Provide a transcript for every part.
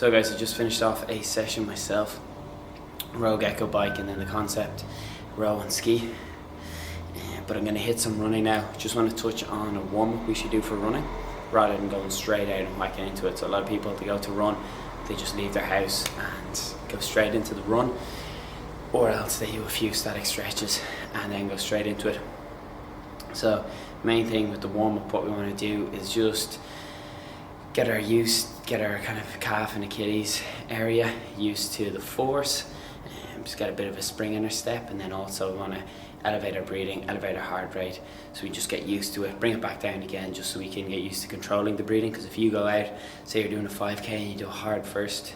So guys, I just finished off a session myself, Rogue Echo bike, and then the Concept row and ski. But I'm going to hit some running now. Just want to touch on a warm-up we should do for running rather than going straight out and whacking into it. So a lot of people, they go to run, they just leave their house and go straight into the run, or else they do a few static stretches and then go straight into it. So main thing with the warm-up, what we want to do is just get our kind of calf and Achilles area used to the force, and just get a bit of a spring in our step, and then also we want to elevate our breathing, elevate our heart rate, so we just get used to it, bring it back down again, just so we can get used to controlling the breathing. Because if you go out, say you're doing a 5k and you do a hard first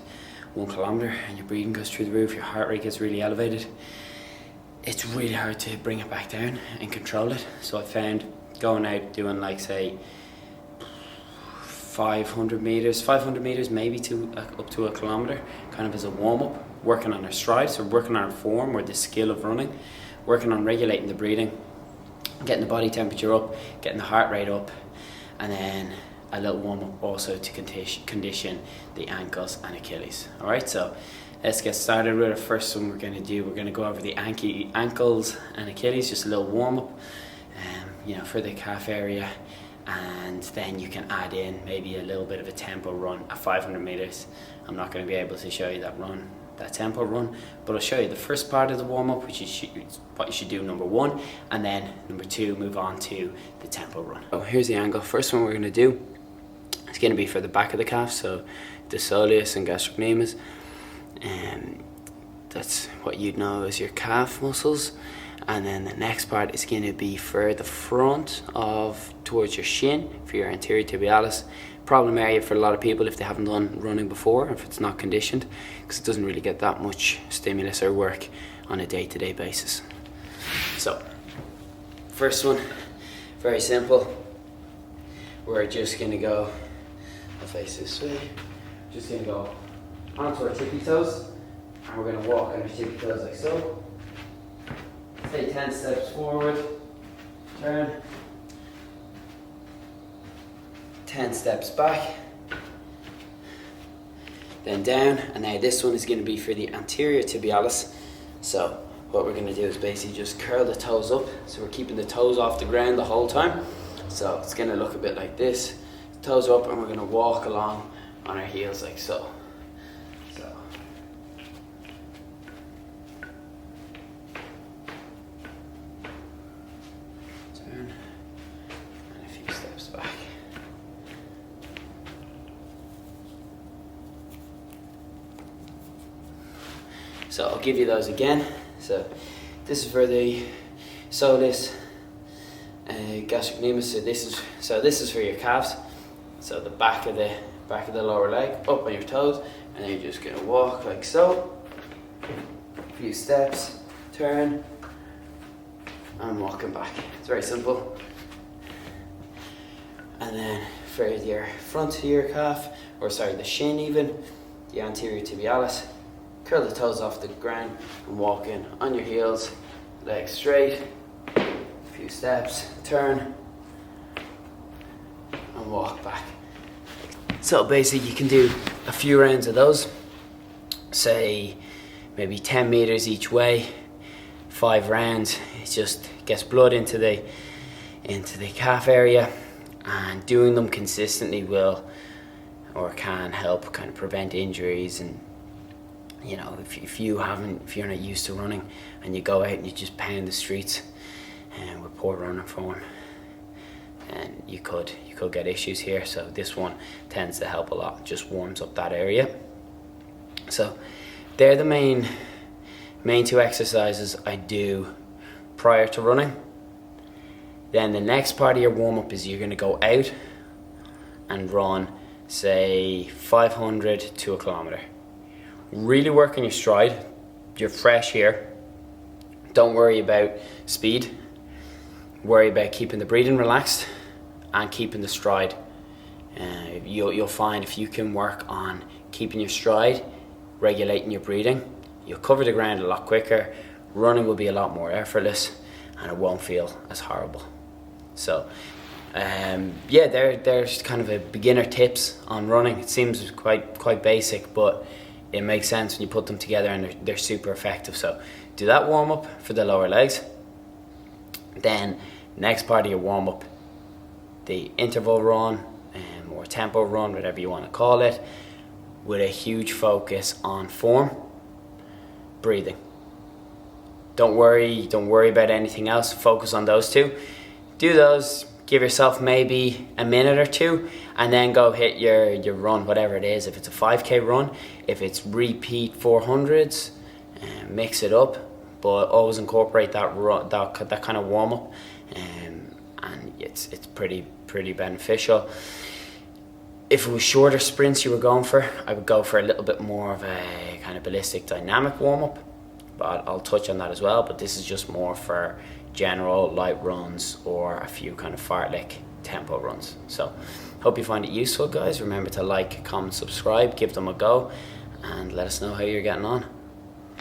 1 kilometer and your breathing goes through the roof, your heart rate gets really elevated, it's really hard to bring it back down and control it. So I found going out doing, like, say 500 meters maybe to up to 1 kilometer, kind of as a warm-up, working on our stride, so working on our form or the skill of running, working on regulating the breathing, getting the body temperature up, getting the heart rate up, and then a little warm-up also to condition the ankles and Achilles. Alright, so let's get started with the first one we're going to do. We're going to go over the ankles and Achilles, just a little warm-up, for the calf area, and then you can add in maybe a little bit of a tempo run at 500 meters. I'm not going to be able to show you that tempo run, but I'll show you the first part of the warm-up, which is what you should do, number 1, and then number 2, move on to the tempo run. So here's the angle. First one we're going to do is going to be for the back of the calf, so the soleus and gastrocnemius, and that's what you'd know as your calf muscles. And then the next part is going to be for the front towards your shin, for your anterior tibialis. Problem area for a lot of people if they haven't done running before, if it's not conditioned, because it doesn't really get that much stimulus or work on a day-to-day basis. So first one, very simple. We're just going to go, I'll face this way, just going to go onto our tippy toes, and we're going to walk on our tippy toes like so. Take 10 steps forward, turn, 10 steps back, then down, and now this one is going to be for the anterior tibialis. So what we're going to do is basically just curl the toes up, so we're keeping the toes off the ground the whole time. So it's going to look a bit like this, toes up, and we're going to walk along on our heels like so. And a few steps back. So I'll give you those again. So this is for the soleus, gastrocnemius. So this is for your calves. So the back of the lower leg, up on your toes, and then you're just gonna walk like so. A few steps, turn, and walking back. It's very simple. And then for your front of your calf, the shin even, the anterior tibialis, curl the toes off the ground and walk in on your heels, legs straight, a few steps, turn, and walk back. So basically you can do a few rounds of those, say maybe 10 meters each way, 5 rounds. It just gets blood into the calf area, and doing them consistently will or can help kind of prevent injuries. And if you're not used to running and you go out and you just pound the streets and with poor running form, and you could get issues here. So this one tends to help a lot, just warms up that area. So they're the main 2 exercises I do prior to running. Then the next part of your warm-up is you're going to go out and run, say 500 to 1 kilometer. Really work on your stride. You're fresh here. Don't worry about speed. Worry about keeping the breathing relaxed and keeping the stride. You'll find if you can work on keeping your stride, regulating your breathing, you'll cover the ground a lot quicker. Running will be a lot more effortless, and it won't feel as horrible. So Yeah, there's kind of a beginner tips on running. It seems quite basic, but it makes sense when you put them together, and they're super effective. So do that warm up for the lower legs. Then next part of your warm up, the interval run, or tempo run, whatever you want to call it, with a huge focus on form, breathing. Don't worry about anything else. Focus on those two. Do those. Give yourself maybe a minute or two, and then go hit your run, whatever it is. If it's a 5k run, if it's repeat 400s, mix it up, but always incorporate that kind of warm up, and it's pretty beneficial. If it was shorter sprints you were going for, I would go for a little bit more of a kind of ballistic dynamic warm up, but I'll touch on that as well. But this is just more for general light runs or a few kind of fartlek tempo runs. So hope you find it useful, guys. Remember to like, comment, subscribe, give them a go, and let us know how you're getting on.